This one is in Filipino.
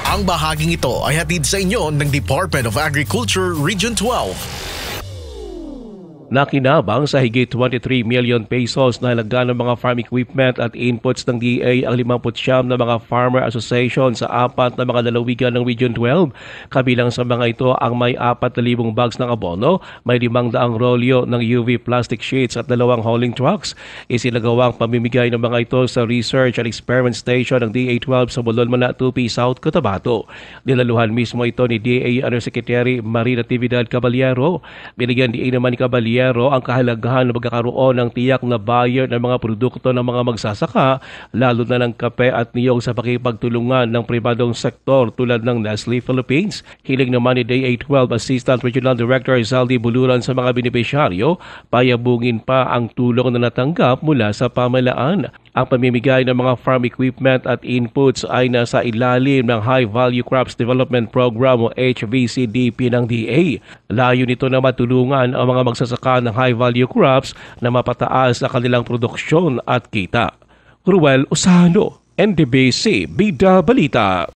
Ang bahaging ito ay hatid sa inyo ng Department of Agriculture Region 12. Nakinabang sa higit 23 million pesos na halaga ng mga farm equipment at inputs ng DA ang 59 na mga farmer association sa 4 na mga lalawigan ng Region 12. Kabilang sa mga ito ang may 4,000 bags ng abono, may 500 rolyo ng UV plastic sheets at 2 hauling trucks. Isinagawang pamimigay ng mga ito sa Research and Experiment Station ng DA-12 sa Bolon, Manatupi, South Cotabato. Nilaluhan mismo ito ni DA Undersecretary Maria Natividad Caballero. Binigyan din naman ni Caballero ang kahalagahan ng pagkakaroon ng tiyak na buyer ng mga produkto ng mga magsasaka, lalo na ng kape at niyog sa pakipagtulungan ng pribadong sektor tulad ng Nestle Philippines. Hiling naman ni DA-12 Assistant Regional Director Zaldi Buluran sa mga benepisyaryo, payabungin pa ang tulong na natanggap mula sa pamahalaan. Ang pamimigay ng mga farm equipment at inputs ay nasa ilalim ng High Value Crops Development Program o HVCDP ng DA. Layo nito na matulungan ang mga magsasaka ng high value crops na mapataas ang kanilang produksyon at kita. Ruel Osano, NDBC, Bida Balita.